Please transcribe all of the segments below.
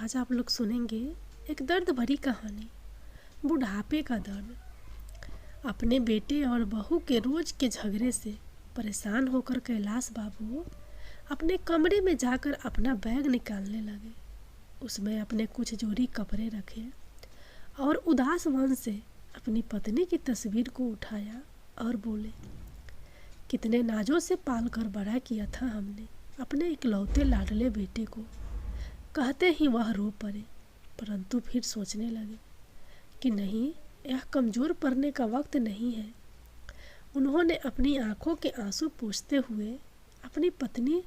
आज आप लोग सुनेंगे एक दर्द भरी कहानी, बुढ़ापे का दर्द। अपने बेटे और बहू के रोज के झगड़े से परेशान होकर कैलाश बाबू अपने कमरे में जाकर अपना बैग निकालने लगे। उसमें अपने कुछ जोड़ी कपड़े रखे और उदास मन से अपनी पत्नी की तस्वीर को उठाया और बोले, कितने नाजों से पाल कर बड़ा किया था हमने अपने इकलौते लाडले बेटे को। कहते ही वह रो पड़े, परंतु फिर सोचने लगे कि नहीं, यह कमज़ोर पड़ने का वक्त नहीं है। उन्होंने अपनी आंखों के आंसू पोंछते हुए अपनी पत्नी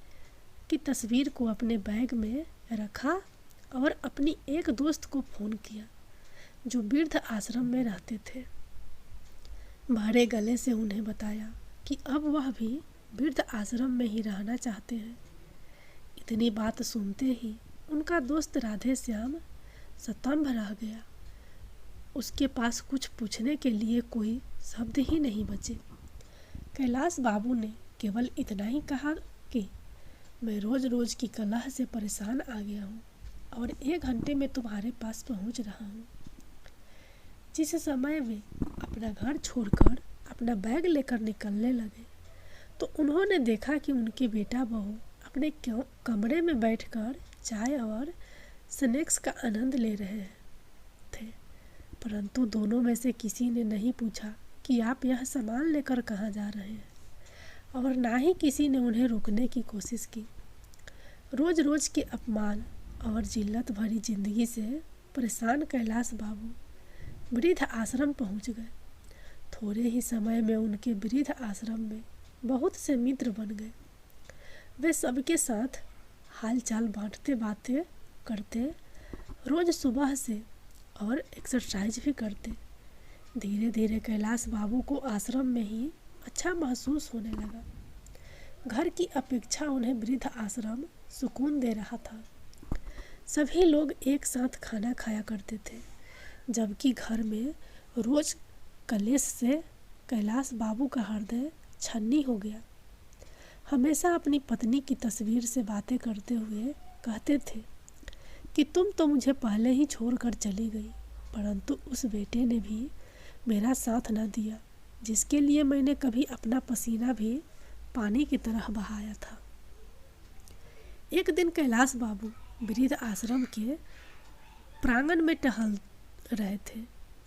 की तस्वीर को अपने बैग में रखा और अपनी एक दोस्त को फ़ोन किया जो वृद्ध आश्रम में रहते थे। भरे गले से उन्हें बताया कि अब वह भी वृद्ध आश्रम में ही रहना चाहते हैं। इतनी बात सुनते ही उनका दोस्त राधे श्याम स्तंभ रह गया। उसके पास कुछ पूछने के लिए कोई शब्द ही नहीं बचे। कैलाश बाबू ने केवल इतना ही कहा कि मैं रोज रोज की कलह से परेशान आ गया हूँ और 1 घंटे में तुम्हारे पास पहुँच रहा हूँ। जिस समय वे अपना घर छोड़कर अपना बैग लेकर निकलने लगे तो उन्होंने देखा कि उनके बेटा बहू अपने कमरे में बैठकर चाय और स्नैक्स का आनंद ले रहे थे, परंतु दोनों में से किसी ने नहीं पूछा कि आप यह सामान लेकर कहाँ जा रहे हैं, और ना ही किसी ने उन्हें रोकने की कोशिश की। रोज रोज के अपमान और जिल्लत भरी जिंदगी से परेशान कैलाश बाबू वृद्ध आश्रम पहुँच गए। थोड़े ही समय में उनके वृद्ध आश्रम में बहुत से मित्र बन गए। वे सबके साथ हालचाल बांटते, बातें करते, रोज सुबह से और एक्सरसाइज भी करते। धीरे धीरे कैलाश बाबू को आश्रम में ही अच्छा महसूस होने लगा। घर की अपेक्षा उन्हें वृद्ध आश्रम सुकून दे रहा था। सभी लोग एक साथ खाना खाया करते थे, जबकि घर में रोज कलेश से कैलाश बाबू का हृदय छन्नी हो गया। हमेशा अपनी पत्नी की तस्वीर से बातें करते हुए कहते थे कि तुम तो मुझे पहले ही छोड़कर चली गई, परंतु उस बेटे ने भी मेरा साथ न दिया जिसके लिए मैंने कभी अपना पसीना भी पानी की तरह बहाया था। एक दिन कैलाश बाबू वृद्ध आश्रम के प्रांगण में टहल रहे थे।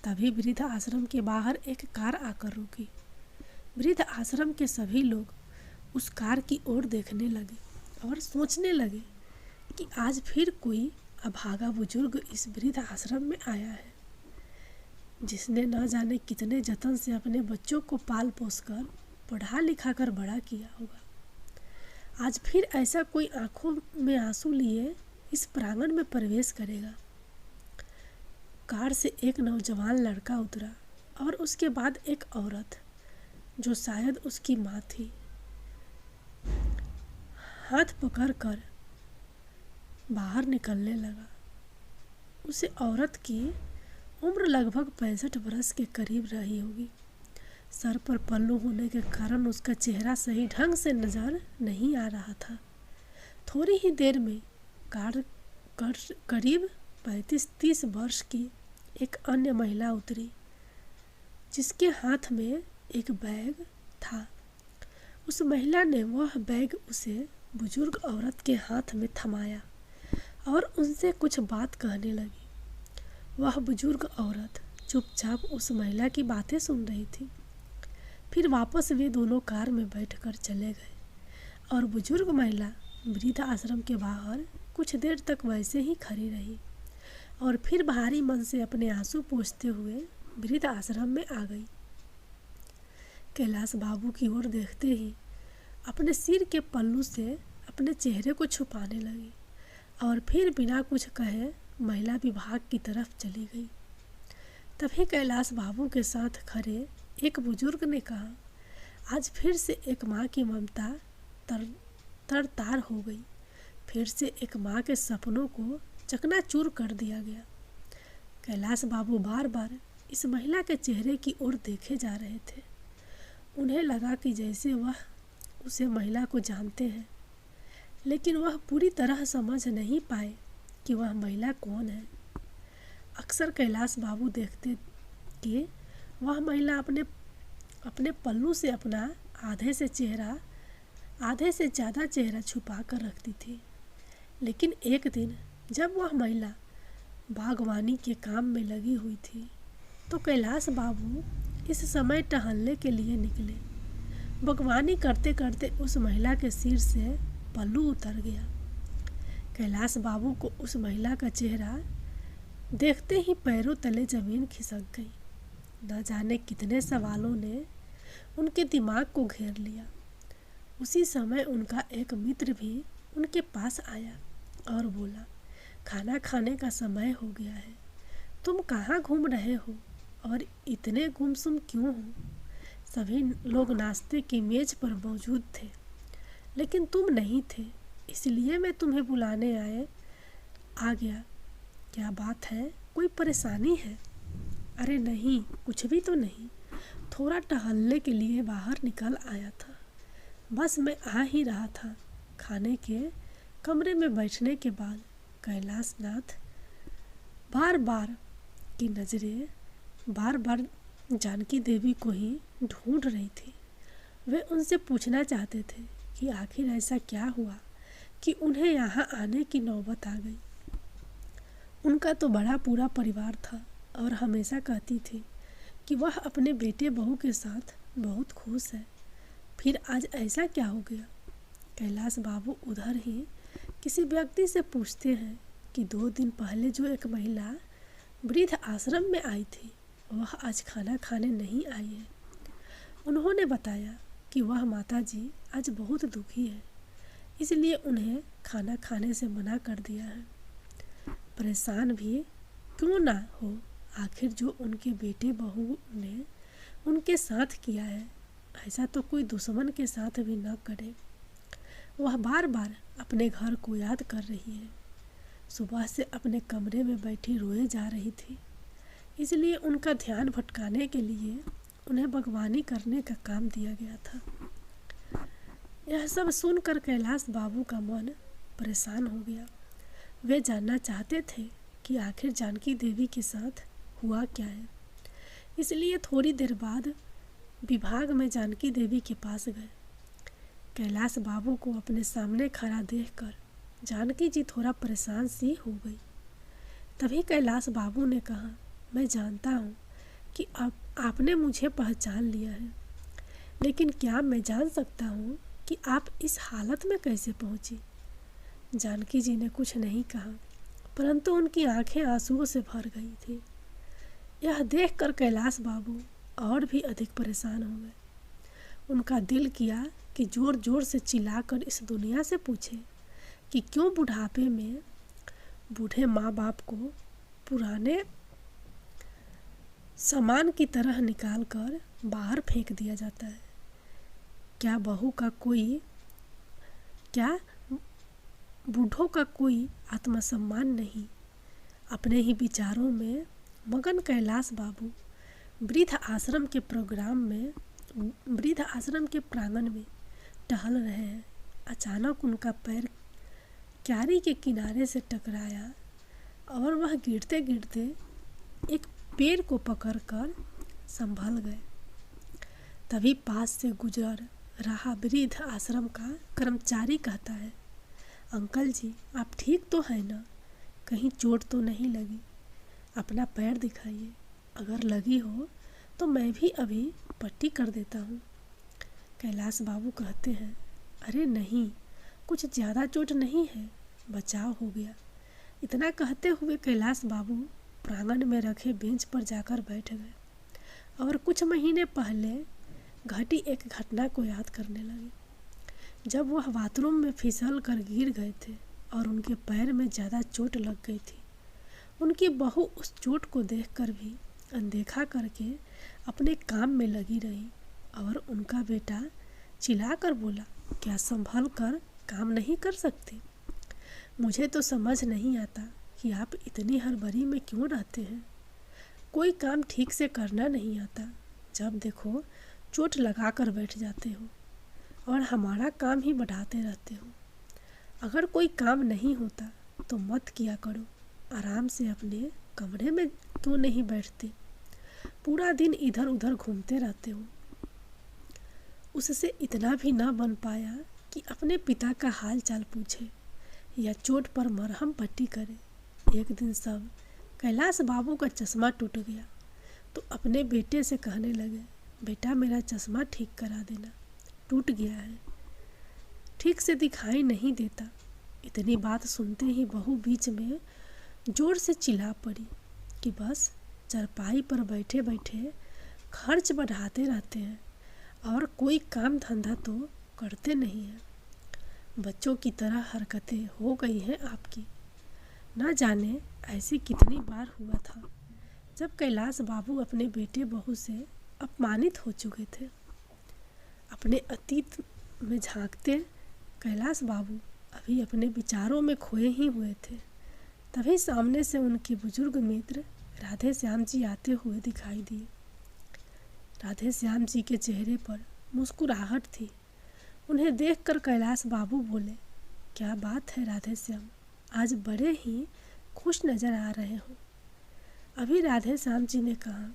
तभी वृद्ध आश्रम के बाहर एक कार आकर रुकी। वृद्ध आश्रम के सभी लोग उस कार की ओर देखने लगे और सोचने लगे कि आज फिर कोई अभागा बुजुर्ग इस वृद्ध आश्रम में आया है, जिसने न जाने कितने जतन से अपने बच्चों को पाल पोस कर पढ़ा लिखा कर बड़ा किया होगा। आज फिर ऐसा कोई आंखों में आंसू लिए इस प्रांगण में प्रवेश करेगा। कार से एक नौजवान लड़का उतरा और उसके बाद एक औरत, जो शायद उसकी माँ थी, हाथ पकड़कर बाहर निकलने लगा। उसे औरत की उम्र लगभग 65 वर्ष के करीब रही होगी। सर पर पल्लू होने के कारण उसका चेहरा सही ढंग से नजर नहीं आ रहा था। थोड़ी ही देर में कार करीब 35-30 वर्ष की एक अन्य महिला उतरी, जिसके हाथ में एक बैग था। उस महिला ने वह बैग उसे बुजुर्ग औरत के हाथ में थमाया और उनसे कुछ बात कहने लगी। वह बुजुर्ग औरत चुपचाप उस महिला की बातें सुन रही थी। फिर वापस वे दोनों कार में बैठकर चले गए और बुजुर्ग महिला वृद्ध आश्रम के बाहर कुछ देर तक वैसे ही खड़ी रही और फिर भारी मन से अपने आंसू पोंछते हुए वृद्ध आश्रम में आ गई। कैलाश बाबू की ओर देखते ही अपने सिर के पल्लू से अपने चेहरे को छुपाने लगी और फिर बिना कुछ कहे महिला विभाग की तरफ चली गई। तभी कैलाश बाबू के साथ खड़े एक बुजुर्ग ने कहा, आज फिर से एक माँ की ममता तर-तार हो गई। फिर से एक माँ के सपनों को चकनाचूर कर दिया गया। कैलाश बाबू बार बार इस महिला के चेहरे की ओर देखे जा रहे थे। उन्हें लगा कि जैसे वह उसे महिला को जानते हैं, लेकिन वह पूरी तरह समझ नहीं पाए कि वह महिला कौन है। अक्सर कैलाश बाबू देखते कि वह महिला अपने अपने पल्लू से अपना आधे से ज़्यादा चेहरा छुपा कर रखती थी। लेकिन एक दिन जब वह महिला बागवानी के काम में लगी हुई थी तो कैलाश बाबू इस समय टहलने के लिए निकले। बागवानी करते करते उस महिला के सिर से पल्लू उतर गया। कैलाश बाबू को उस महिला का चेहरा देखते ही पैरों तले जमीन खिसक गई। न जाने कितने सवालों ने उनके दिमाग को घेर लिया। उसी समय उनका एक मित्र भी उनके पास आया और बोला, खाना खाने का समय हो गया है, तुम कहाँ घूम रहे हो और इतने गुमसुम क्यों हो? सभी लोग नाश्ते की मेज पर मौजूद थे, लेकिन तुम नहीं थे, इसलिए मैं तुम्हें बुलाने आ गया। क्या बात है, कोई परेशानी है? अरे नहीं, कुछ भी तो नहीं, थोड़ा टहलने के लिए बाहर निकल आया था। बस मैं आ ही रहा था। खाने के कमरे में बैठने के बाद कैलाशनाथ बार बार जानकी देवी को ही ढूंढ रही थी। वे उनसे पूछना चाहते थे कि आखिर ऐसा क्या हुआ कि उन्हें यहाँ आने की नौबत आ गई। उनका तो बड़ा पूरा परिवार था और हमेशा कहती थी कि वह अपने बेटे बहू के साथ बहुत खुश है। फिर आज ऐसा क्या हो गया? कैलाश बाबू उधर ही किसी व्यक्ति से पूछते हैं कि 2 दिन पहले जो एक महिला वृद्ध आश्रम में आई थी वह आज खाना खाने नहीं आई है। उन्होंने बताया कि वह माताजी आज बहुत दुखी है, इसलिए उन्हें खाना खाने से मना कर दिया है। परेशान भी क्यों ना हो, आखिर जो उनके बेटे बहू ने उनके साथ किया है ऐसा तो कोई दुश्मन के साथ भी न करे। वह बार बार अपने घर को याद कर रही है। सुबह से अपने कमरे में बैठी रोए जा रही थी, इसलिए उनका ध्यान भटकाने के लिए उन्हें बागवानी करने का काम दिया गया था। यह सब सुनकर कैलाश बाबू का मन परेशान हो गया। वे जानना चाहते थे कि आखिर जानकी देवी के साथ हुआ क्या है। इसलिए थोड़ी देर बाद विभाग में जानकी देवी के पास गए। कैलाश बाबू को अपने सामने खड़ा देखकर जानकी जी थोड़ा परेशान सी हो गई। तभी कैलाश बाबू ने कहा, मैं जानता हूँ कि आपने मुझे पहचान लिया है, लेकिन क्या मैं जान सकता हूँ कि आप इस हालत में कैसे पहुँची? जानकी जी ने कुछ नहीं कहा, परंतु उनकी आंखें आंसुओं से भर गई थी। यह देखकर कैलाश बाबू और भी अधिक परेशान हो गए। उनका दिल किया कि जोर जोर से चिल्लाकर इस दुनिया से पूछे कि क्यों बुढ़ापे में बूढ़े माँ बाप को पुराने सामान की तरह निकाल कर बाहर फेंक दिया जाता है। क्या बूढ़ों का कोई आत्मसम्मान नहीं? अपने ही विचारों में मगन कैलाश बाबू वृद्ध आश्रम के प्रांगण में टहल रहे हैं। अचानक उनका पैर क्यारी के किनारे से टकराया और वह गिरते गिरते एक पेड़ को पकड़कर संभल गए। तभी पास से गुजर रहा वृद्ध आश्रम का कर्मचारी कहता है, अंकल जी आप ठीक तो है ना? कहीं चोट तो नहीं लगी? अपना पैर दिखाइए, अगर लगी हो तो मैं भी अभी पट्टी कर देता हूँ। कैलाश बाबू कहते हैं, अरे नहीं, कुछ ज़्यादा चोट नहीं है, बचाव हो गया। इतना कहते हुए कैलाश बाबू प्रांगण में रखे बेंच पर जाकर बैठ गए और कुछ महीने पहले घटी एक घटना को याद करने लगे। जब वह बाथरूम में फिसल कर गिर गए थे और उनके पैर में ज़्यादा चोट लग गई थी। उनकी बहू उस चोट को देखकर भी अनदेखा करके अपने काम में लगी रही और उनका बेटा चिल्लाकर बोला, क्या संभल कर काम नहीं कर सकते? मुझे तो समझ नहीं आता कि आप इतनी हड़बड़ी में क्यों रहते हैं। कोई काम ठीक से करना नहीं आता, जब देखो चोट लगा कर बैठ जाते हो और हमारा काम ही बढ़ाते रहते हो। अगर कोई काम नहीं होता तो मत किया करो, आराम से अपने कमरे में क्यों नहीं बैठते? पूरा दिन इधर उधर घूमते रहते हो। उससे इतना भी न बन पाया कि अपने पिता का हाल चाल पूछे या चोट पर मरहम पट्टी करे। एक दिन सब कैलाश बाबू का चश्मा टूट गया तो अपने बेटे से कहने लगे, बेटा मेरा चश्मा ठीक करा देना, टूट गया है, ठीक से दिखाई नहीं देता। इतनी बात सुनते ही बहू बीच में जोर से चिल्ला पड़ी कि बस चारपाई पर बैठे बैठे खर्च बढ़ाते रहते हैं और कोई काम धंधा तो करते नहीं हैं। बच्चों की तरह हरकतें हो गई हैं आपकी। ना जाने ऐसी कितनी बार हुआ था जब कैलाश बाबू अपने बेटे बहू से अपमानित हो चुके थे। अपने अतीत में झांकते कैलाश बाबू अभी अपने विचारों में खोए ही हुए थे। तभी सामने से उनके बुजुर्ग मित्र राधे श्याम जी आते हुए दिखाई दिए। राधे श्याम जी के चेहरे पर मुस्कुराहट थी। उन्हें देखकर कैलाश बाबू बोले, क्या बात है राधे श्याम, आज बड़े ही खुश नजर आ रहे हो। अभी राधे श्याम जी ने कहा,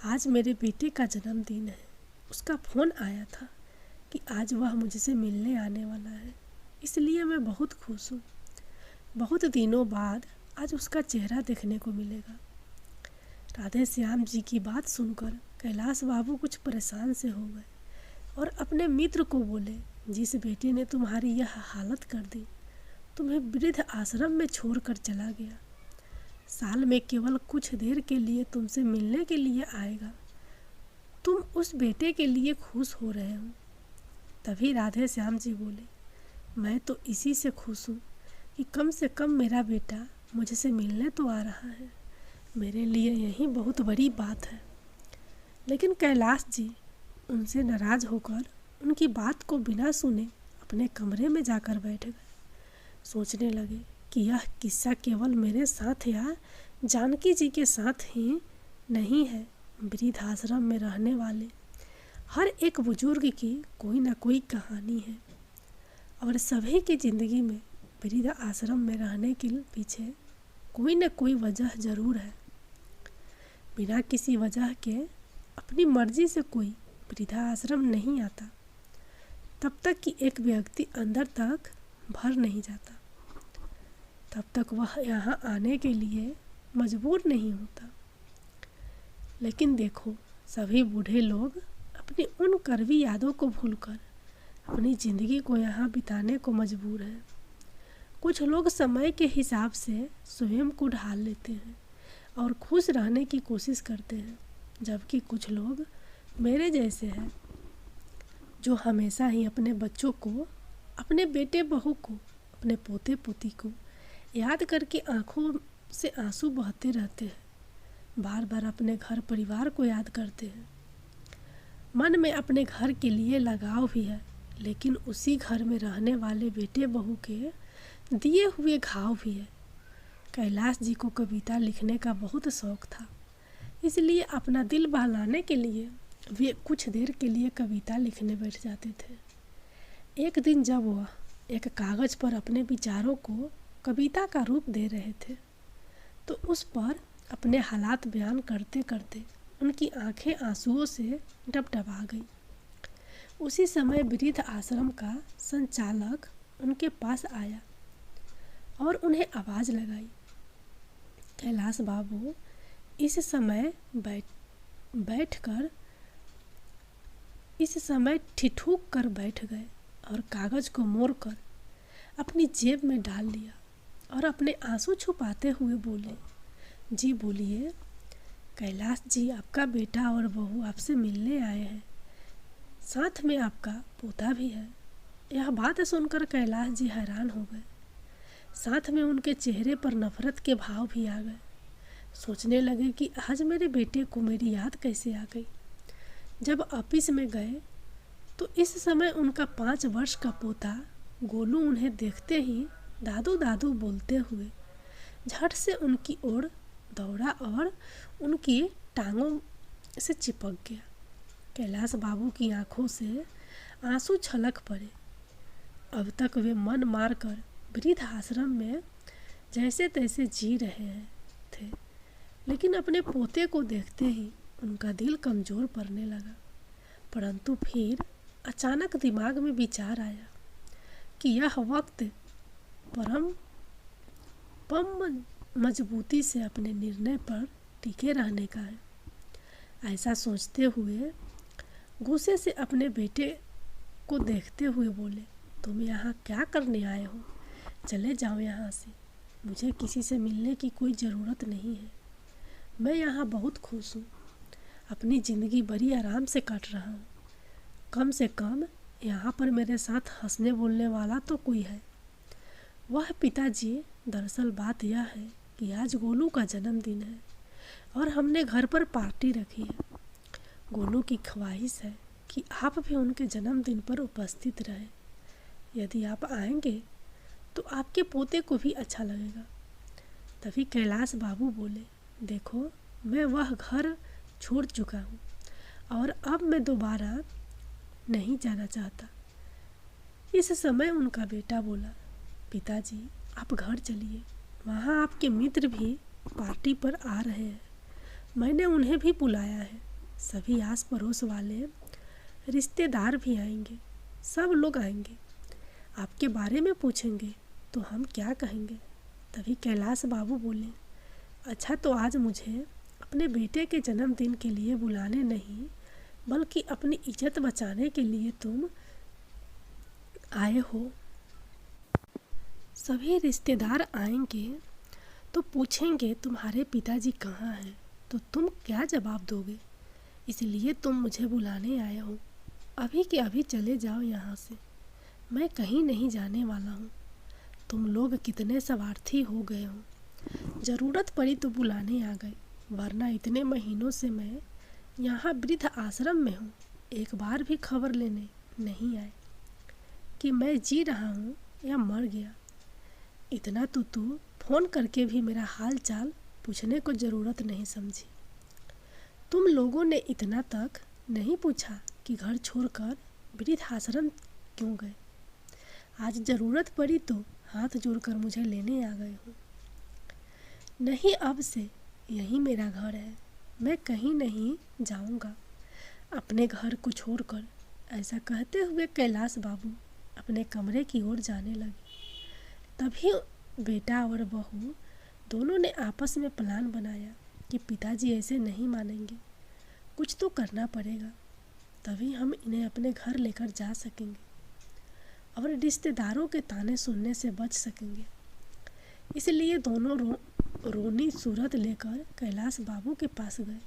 आज मेरे बेटे का जन्मदिन है, उसका फ़ोन आया था कि आज वह मुझसे मिलने आने वाला है, इसलिए मैं बहुत खुश हूँ। बहुत दिनों बाद आज उसका चेहरा देखने को मिलेगा। राधे श्याम जी की बात सुनकर कैलाश बाबू कुछ परेशान से हो गए और अपने मित्र को बोले, जिस बेटे ने तुम्हारी यह हालत कर दी, तुम्हें वृद्ध आश्रम में छोड़कर चला गया, साल में केवल कुछ देर के लिए तुमसे मिलने के लिए आएगा। तुम उस बेटे के लिए खुश हो रहे हो। तभी राधे श्याम जी बोले, मैं तो इसी से खुश हूँ कि कम से कम मेरा बेटा मुझसे मिलने तो आ रहा है। मेरे लिए यही बहुत बड़ी बात है। लेकिन कैलाश जी उनसे नाराज होकर उनकी बात को बिना सुने अपने कमरे में जाकर बैठ गए। सोचने लगे कि यह किस्सा केवल मेरे साथ या जानकी जी के साथ ही नहीं है। वृद्धाश्रम में रहने वाले हर एक बुजुर्ग की कोई ना कोई कहानी है और सभी की ज़िंदगी में वृद्ध आश्रम में रहने के पीछे कोई ना कोई वजह ज़रूर है। बिना किसी वजह के अपनी मर्जी से कोई वृद्धाश्रम नहीं आता तब तक कि एक व्यक्ति अंदर तक भर नहीं जाता, तब तक वह यहाँ आने के लिए मजबूर नहीं होता। लेकिन देखो, सभी बूढ़े लोग अपनी उन कड़वी यादों को भूलकर अपनी ज़िंदगी को यहाँ बिताने को मजबूर हैं। कुछ लोग समय के हिसाब से स्वयं को ढाल लेते हैं और खुश रहने की कोशिश करते हैं, जबकि कुछ लोग मेरे जैसे हैं जो हमेशा ही अपने बच्चों को, अपने बेटे बहू को, अपने पोते पोती को याद करके आंखों से आंसू बहते रहते हैं, बार बार अपने घर परिवार को याद करते हैं। मन में अपने घर के लिए लगाव भी है, लेकिन उसी घर में रहने वाले बेटे बहू के दिए हुए घाव भी है। कैलाश जी को कविता लिखने का बहुत शौक था, इसलिए अपना दिल बहलाने के लिए वे कुछ देर के लिए कविता लिखने बैठ जाते थे। एक दिन जब वह एक कागज़ पर अपने विचारों को कविता का रूप दे रहे थे तो उस पर अपने हालात बयान करते करते उनकी आंखें आंसुओं से डबडबा गई। उसी समय वृद्ध आश्रम का संचालक उनके पास आया और उन्हें आवाज़ लगाई, कैलाश बाबू इस समय ठिठुक कर बैठ गए और कागज़ को मोड़कर अपनी जेब में डाल लिया और अपने आंसू छुपाते हुए बोले, जी बोलिए। कैलाश जी, आपका बेटा और बहू आपसे मिलने आए हैं, साथ में आपका पोता भी है। यह बात सुनकर कैलाश जी हैरान हो गए, साथ में उनके चेहरे पर नफरत के भाव भी आ गए। सोचने लगे कि आज मेरे बेटे को मेरी याद कैसे आ गई। जब ऑफिस में गए तो इस समय उनका 5 वर्ष का पोता गोलू उन्हें देखते ही दादू दादू बोलते हुए झट से उनकी ओर दौड़ा और उनकी टांगों से चिपक गया। कैलाश बाबू की आंखों से आंसू छलक पड़े। अब तक वे मन मारकर वृद्ध आश्रम में जैसे तैसे जी रहे थे, लेकिन अपने पोते को देखते ही उनका दिल कमज़ोर पड़ने लगा। परंतु फिर अचानक दिमाग में विचार आया कि यह वक्त परम पम मजबूती से अपने निर्णय पर टिके रहने का है। ऐसा सोचते हुए गुस्से से अपने बेटे को देखते हुए बोले, तुम यहाँ क्या करने आए हो? चले जाओ यहाँ से। मुझे किसी से मिलने की कोई ज़रूरत नहीं है। मैं यहाँ बहुत खुश हूँ। अपनी ज़िंदगी बड़ी आराम से काट रहा हूँ। कम से कम यहाँ पर मेरे साथ हंसने बोलने वाला तो कोई है। वह पिताजी, दरअसल बात यह है कि आज गोलू का जन्मदिन है और हमने घर पर पार्टी रखी है। गोलू की ख्वाहिश है कि आप भी उनके जन्मदिन पर उपस्थित रहें। यदि आप आएंगे तो आपके पोते को भी अच्छा लगेगा। तभी कैलाश बाबू बोले, देखो मैं वह घर छोड़ चुका हूँ और अब मैं दोबारा नहीं जाना चाहता। इस समय उनका बेटा बोला, पिताजी आप घर चलिए, वहाँ आपके मित्र भी पार्टी पर आ रहे हैं। मैंने उन्हें भी बुलाया है। सभी आस पड़ोस वाले रिश्तेदार भी आएंगे। सब लोग आएंगे, आपके बारे में पूछेंगे तो हम क्या कहेंगे? तभी कैलाश बाबू बोले, अच्छा तो आज मुझे अपने बेटे के जन्मदिन के लिए बुलाने नहीं बल्कि अपनी इज्जत बचाने के लिए तुम आए हो। सभी रिश्तेदार आएंगे तो पूछेंगे तुम्हारे पिताजी कहाँ हैं, तो तुम क्या जवाब दोगे? इसलिए तुम मुझे बुलाने आए हो। अभी के अभी चले जाओ यहाँ से। मैं कहीं नहीं जाने वाला हूँ। तुम लोग कितने स्वार्थी हो गए हो। ज़रूरत पड़ी तो बुलाने आ गए, वरना इतने महीनों से मैं यहाँ वृद्ध आश्रम में हूँ, एक बार भी खबर लेने नहीं आए कि मैं जी रहा हूँ या मर गया। इतना तो तू फ़ोन करके भी मेरा हाल चाल पूछने को ज़रूरत नहीं समझी। तुम लोगों ने इतना तक नहीं पूछा कि घर छोड़कर वृद्ध आश्रम क्यों गए। आज ज़रूरत पड़ी तो हाथ जोड़कर मुझे लेने आ गए हो। नहीं, अब से यही मेरा घर है। मैं कहीं नहीं जाऊंगा अपने घर को छोड़कर। ऐसा कहते हुए कैलाश बाबू अपने कमरे की ओर जाने लगे। तभी बेटा और बहू दोनों ने आपस में प्लान बनाया कि पिताजी ऐसे नहीं मानेंगे, कुछ तो करना पड़ेगा, तभी हम इन्हें अपने घर लेकर जा सकेंगे और रिश्तेदारों के ताने सुनने से बच सकेंगे। इसलिए दोनों रोनी सूरत लेकर कैलाश बाबू के पास गए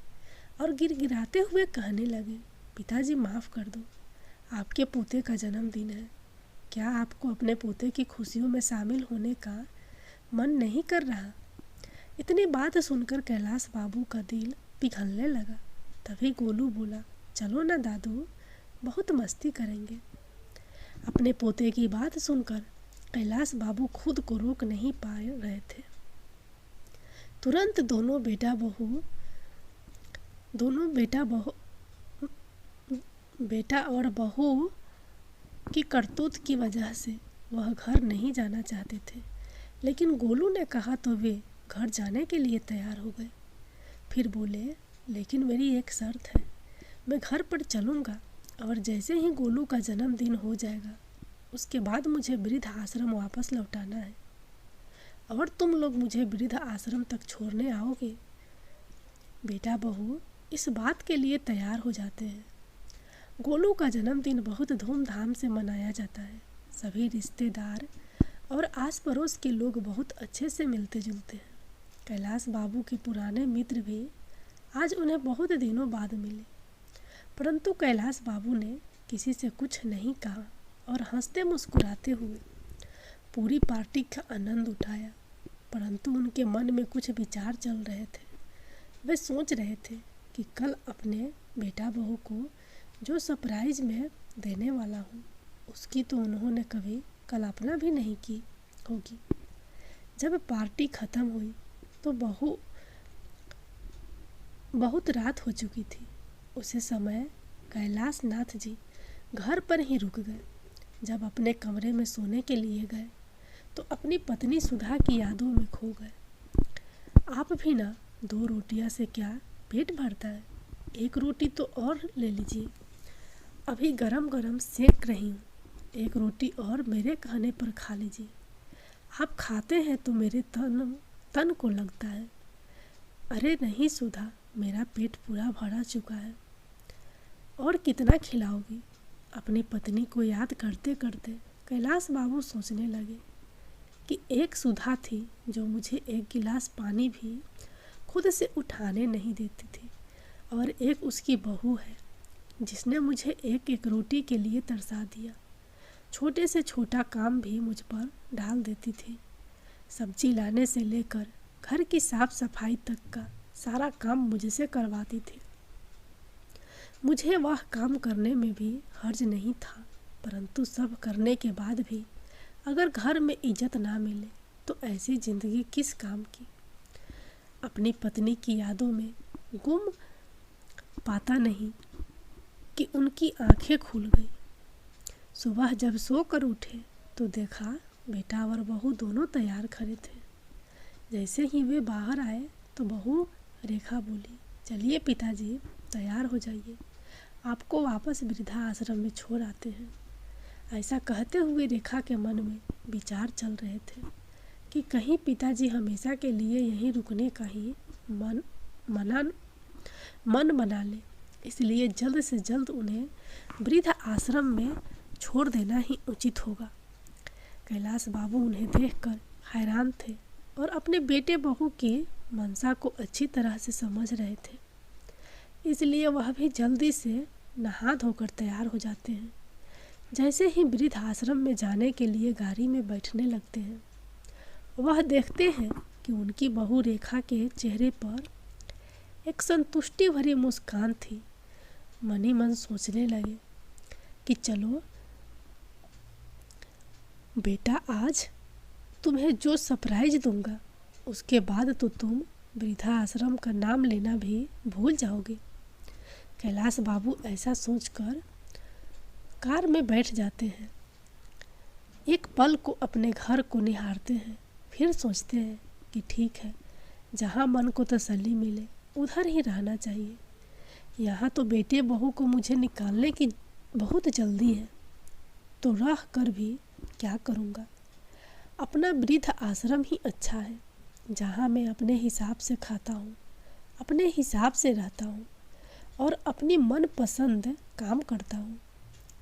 और गिड़गिड़ाते हुए कहने लगे, पिताजी माफ़ कर दो, आपके पोते का जन्मदिन है। क्या आपको अपने पोते की खुशियों में शामिल होने का मन नहीं कर रहा? इतनी बात सुनकर कैलाश बाबू का दिल पिघलने लगा। तभी गोलू बोला, चलो ना दादू, बहुत मस्ती करेंगे। अपने पोते की बात सुनकर कैलाश बाबू खुद को रोक नहीं पा रहे थे। तुरंत दोनों बेटा और बहू की करतूत की वजह से वह घर नहीं जाना चाहते थे, लेकिन गोलू ने कहा तो वे घर जाने के लिए तैयार हो गए। फिर बोले, लेकिन मेरी एक शर्त है, मैं घर पर चलूँगा और जैसे ही गोलू का जन्मदिन हो जाएगा उसके बाद मुझे वृद्ध आश्रम वापस लौटाना है और तुम लोग मुझे वृद्ध आश्रम तक छोड़ने आओगे। बेटा बहू इस बात के लिए तैयार हो जाते हैं। गोलू का जन्मदिन बहुत धूमधाम से मनाया जाता है। सभी रिश्तेदार और आस पड़ोस के लोग बहुत अच्छे से मिलते जुलते हैं। कैलाश बाबू के पुराने मित्र भी आज उन्हें बहुत दिनों बाद मिले, परंतु कैलाश बाबू ने किसी से कुछ नहीं कहा और हंसते मुस्कुराते हुए पूरी पार्टी का आनंद उठाया। परंतु उनके मन में कुछ विचार चल रहे थे। वे सोच रहे थे कि कल अपने बेटा बहू को जो सरप्राइज मैं देने वाला हूँ उसकी तो उन्होंने कभी कल्पना भी नहीं की होगी। जब पार्टी ख़त्म हुई तो बहुत रात हो चुकी थी। उसी समय कैलाश नाथ जी घर पर ही रुक गए। जब अपने कमरे में सोने के लिए गए तो अपनी पत्नी सुधा की यादों में खो गए। आप भी ना, 2 रोटियां से क्या पेट भरता है, 1 रोटी तो और ले लीजिए, अभी गरम गरम सेक रही हूँ, 1 रोटी और मेरे कहने पर खा लीजिए। आप खाते हैं तो मेरे तन को लगता है। अरे नहीं सुधा, मेरा पेट पूरा भरा चुका है। और कितना खिलाओगी? अपनी पत्नी को याद करते करते कैलाश बाबू सोचने लगे कि एक सुधा थी जो मुझे 1 गिलास पानी भी खुद से उठाने नहीं देती थी, और एक उसकी बहू है जिसने मुझे 1-1 रोटी के लिए तरसा दिया। छोटे से छोटा काम भी मुझ पर डाल देती थी। सब्जी लाने से लेकर घर की साफ सफाई तक का सारा काम मुझसे करवाती थी। मुझे वह काम करने में भी हर्ज नहीं था, परंतु सब करने के बाद भी अगर घर में इज्जत ना मिले तो ऐसी जिंदगी किस काम की। अपनी पत्नी की यादों में गुम पाता नहीं कि उनकी आंखें खुल गई। सुबह जब सोकर उठे तो देखा बेटा और बहू दोनों तैयार खड़े थे। जैसे ही वे बाहर आए तो बहू रेखा बोली, चलिए पिताजी तैयार हो जाइए, आपको वापस वृद्धा आश्रम में छोड़ आते हैं। ऐसा कहते हुए रेखा के मन में विचार चल रहे थे कि कहीं पिताजी हमेशा के लिए यहीं रुकने का ही मन बना ले, इसलिए जल्द से जल्द उन्हें वृद्ध आश्रम में छोड़ देना ही उचित होगा। कैलाश बाबू उन्हें देखकर हैरान थे और अपने बेटे बहू की मंशा को अच्छी तरह से समझ रहे थे, इसलिए वह भी जल्दी से नहा धोकर तैयार हो जाते हैं। जैसे ही वृद्ध आश्रम में जाने के लिए गाड़ी में बैठने लगते हैं, वह देखते हैं कि उनकी बहू रेखा के चेहरे पर एक संतुष्टि भरी मुस्कान थी। मन ही मन सोचने लगे कि चलो बेटा, आज तुम्हें जो सरप्राइज दूंगा उसके बाद तो तुम वृद्धा आश्रम का नाम लेना भी भूल जाओगे। कैलाश बाबू ऐसा सोचकर कार में बैठ जाते हैं। एक पल को अपने घर को निहारते हैं, फिर सोचते हैं कि ठीक है, जहाँ मन को तसल्ली मिले उधर ही रहना चाहिए। यहाँ तो बेटे बहू को मुझे निकालने की बहुत जल्दी है, तो रह कर भी क्या करूँगा। अपना वृद्ध आश्रम ही अच्छा है, जहाँ मैं अपने हिसाब से खाता हूँ, अपने हिसाब से रहता हूँ और अपनी मनपसंद काम करता हूँ।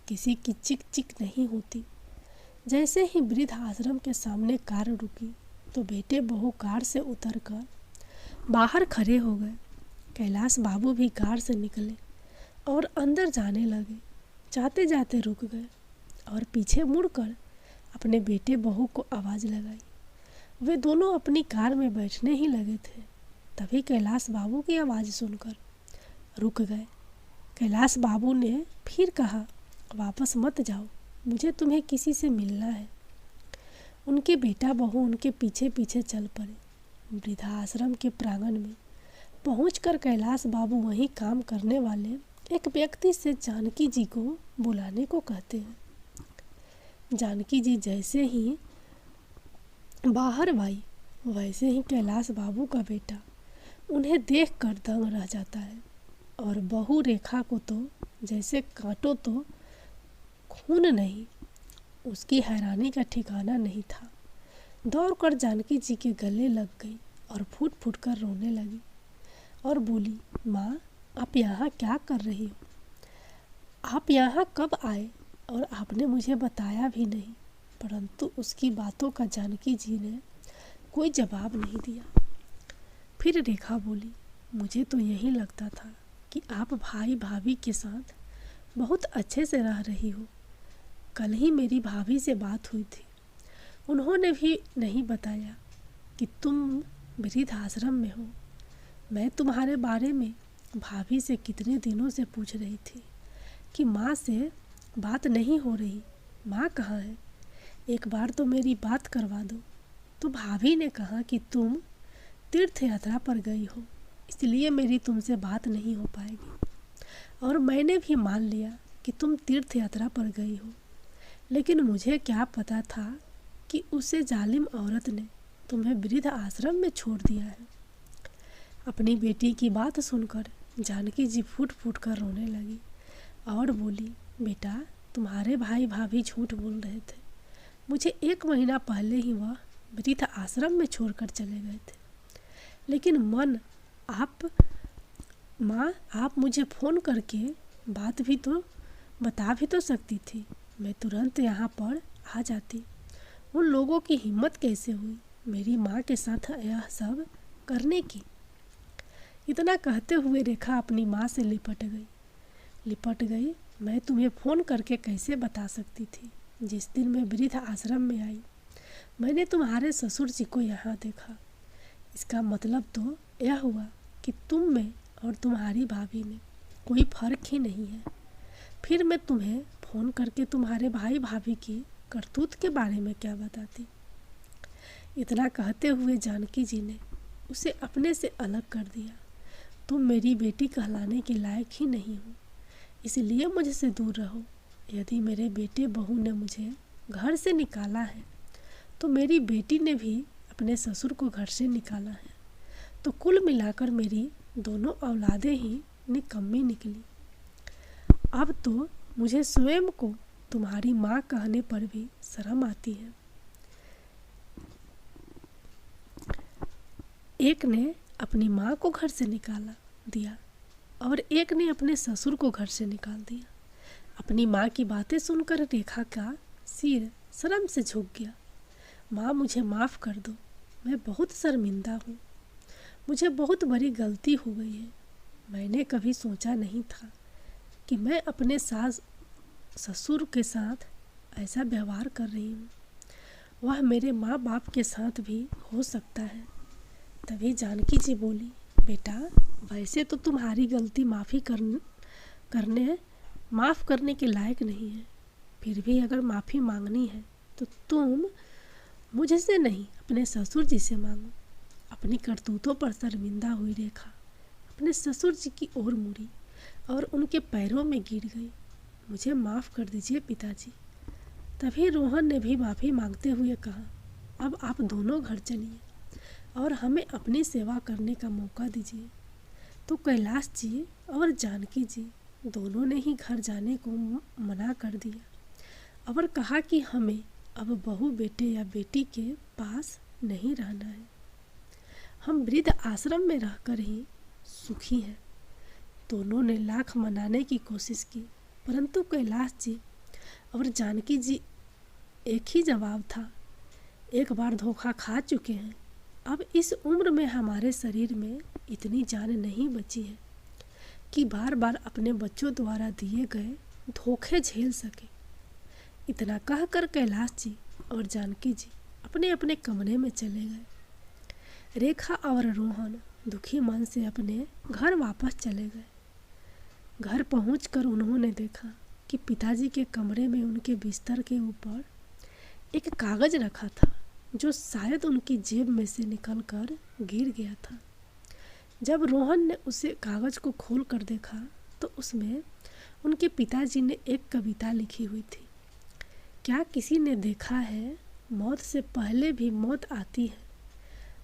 किसी की चिक चिक नहीं होती। जैसे ही वृद्ध आश्रम के सामने कार रुकी तो बेटे बहू कार से उतरकर बाहर खड़े हो गए। कैलाश बाबू भी कार से निकले और अंदर जाने लगे। जाते जाते रुक गए और पीछे मुड़कर अपने बेटे बहू को आवाज़ लगाई। वे दोनों अपनी कार में बैठने ही लगे थे, तभी कैलाश बाबू की आवाज़ सुनकर रुक गए। कैलाश बाबू ने फिर कहा, वापस मत जाओ, मुझे तुम्हें किसी से मिलना है। उनके बेटा बहू उनके पीछे पीछे चल पड़े। वृद्धा आश्रम के प्रांगण में पहुंचकर कैलाश बाबू वहीं काम करने वाले एक व्यक्ति से जानकी जी को बुलाने को कहते हैं। जानकी जी जैसे ही बाहर आई, वैसे ही कैलाश बाबू का बेटा उन्हें देखकर दंग रह जाता है और बहू रेखा को तो जैसे काटो तो खून नहीं। उसकी हैरानी का ठिकाना नहीं था। दौड़कर जानकी जी के गले लग गई और फूट फूट कर रोने लगी और बोली, माँ, आप यहाँ क्या कर रही हो? आप यहाँ कब आए और आपने मुझे बताया भी नहीं। परंतु उसकी बातों का जानकी जी ने कोई जवाब नहीं दिया। फिर रेखा बोली, मुझे तो यही लगता था कि आप भाई भाभी के साथ बहुत अच्छे से रह रही हो। कल ही मेरी भाभी से बात हुई थी, उन्होंने भी नहीं बताया कि तुम वृद्ध आश्रम में हो। मैं तुम्हारे बारे में भाभी से कितने दिनों से पूछ रही थी कि माँ से बात नहीं हो रही, माँ कहाँ है, एक बार तो मेरी बात करवा दो। तो भाभी ने कहा कि तुम तीर्थ यात्रा पर गई हो, इसलिए मेरी तुमसे बात नहीं हो पाएगी। और मैंने भी मान लिया कि तुम तीर्थ यात्रा पर गई हो, लेकिन मुझे क्या पता था कि उसे जालिम औरत ने तुम्हें वृद्ध आश्रम में छोड़ दिया है। अपनी बेटी की बात सुनकर जानकी जी फूट फूट कर रोने लगी और बोली, बेटा, तुम्हारे भाई भाभी झूठ बोल रहे थे। मुझे 1 महीना पहले ही वह वृद्ध आश्रम में छोड़कर चले गए थे। लेकिन माँ, आप मुझे फ़ोन करके बात भी तो बता भी तो सकती थी। मैं तुरंत यहाँ पर आ जाती। उन लोगों की हिम्मत कैसे हुई मेरी माँ के साथ यह सब करने की। इतना कहते हुए रेखा अपनी माँ से लिपट गई। मैं तुम्हें फ़ोन करके कैसे बता सकती थी। जिस दिन मैं वृद्ध आश्रम में आई, मैंने तुम्हारे ससुर जी को यहाँ देखा। इसका मतलब तो यह हुआ कि तुम में और तुम्हारी भाभी में कोई फ़र्क ही नहीं है। फिर मैं तुम्हें फ़ोन करके तुम्हारे भाई भाभी की करतूत के बारे में क्या बताती। इतना कहते हुए जानकी जी ने उसे अपने से अलग कर दिया। तुम मेरी बेटी कहलाने के लायक ही नहीं हो, इसलिए मुझसे दूर रहो। यदि मेरे बेटे बहू ने मुझे घर से निकाला है तो मेरी बेटी ने भी अपने ससुर को घर से निकाला है। तो कुल मिलाकर मेरी दोनों औलादें ही निकम्मी निकली। अब तो मुझे स्वयं को तुम्हारी माँ कहने पर भी शर्म आती है। एक ने अपनी माँ को घर से निकाला दिया और एक ने अपने ससुर को घर से निकाल दिया। अपनी माँ की बातें सुनकर रेखा का सिर शर्म से झुक गया। माँ, मुझे माफ़ कर दो, मैं बहुत शर्मिंदा हूँ। मुझे बहुत बड़ी गलती हो गई है। मैंने कभी सोचा नहीं था कि मैं अपने सास ससुर के साथ ऐसा व्यवहार कर रही हूँ। वह मेरे माँ बाप के साथ भी हो सकता है। तभी जानकी जी बोली, बेटा, वैसे तो तुम्हारी गलती माफ़ करने के लायक नहीं है। फिर भी अगर माफ़ी मांगनी है तो तुम मुझसे नहीं, अपने ससुर जी से मांगो। अपनी करतूतों पर शर्मिंदा हुई रेखा अपने ससुर जी की ओर मुड़ी और उनके पैरों में गिर गई। मुझे माफ़ कर दीजिए पिताजी। तभी रोहन ने भी माफ़ी मांगते हुए कहा, अब आप दोनों घर चलिए और हमें अपनी सेवा करने का मौका दीजिए। तो कैलाश जी और जानकी जी दोनों ने ही घर जाने को मना कर दिया और कहा कि हमें अब बहू बेटे या बेटी के पास नहीं रहना है। हम वृद्ध आश्रम में रहकर ही सुखी हैं। दोनों ने लाख मनाने की कोशिश की, परंतु कैलाश जी और जानकी जी एक ही जवाब था, एक बार धोखा खा चुके हैं। अब इस उम्र में हमारे शरीर में इतनी जान नहीं बची है कि बार बार अपने बच्चों द्वारा दिए गए धोखे झेल सके। इतना कहकर कैलाश जी और जानकी जी अपने अपने कमरे में चले गए। रेखा और रोहन दुखी मन से अपने घर वापस चले गए। घर पहुंचकर उन्होंने देखा कि पिताजी के कमरे में उनके बिस्तर के ऊपर एक कागज रखा था जो शायद उनकी जेब में से निकलकर गिर गया था। जब रोहन ने उसे कागज को खोल कर देखा तो उसमें उनके पिताजी ने एक कविता लिखी हुई थी। क्या किसी ने देखा है मौत से पहले भी मौत आती है?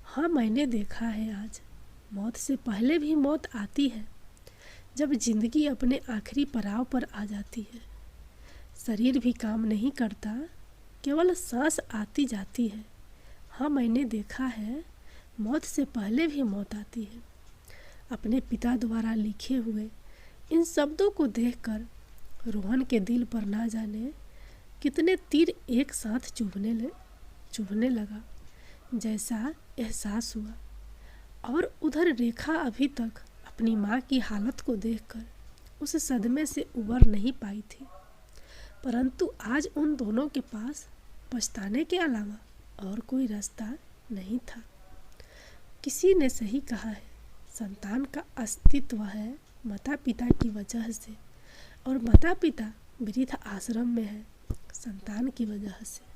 हाँ, मैंने देखा है आज मौत से पहले भी मौत आती है। जब जिंदगी अपने आखिरी पड़ाव पर आ जाती है, शरीर भी काम नहीं करता, केवल सांस आती जाती है। हाँ, मैंने देखा है मौत से पहले भी मौत आती है। अपने पिता द्वारा लिखे हुए इन शब्दों को देखकर रोहन के दिल पर ना जाने कितने तीर एक साथ चुभने लगा जैसा एहसास हुआ। और उधर रेखा अभी तक अपनी माँ की हालत को देखकर उस सदमे से उबर नहीं पाई थी, परंतु आज उन दोनों के पास पछताने के अलावा और कोई रास्ता नहीं था। किसी ने सही कहा है, संतान का अस्तित्व है माता पिता की वजह से और माता पिता वृद्ध आश्रम में है संतान की वजह से।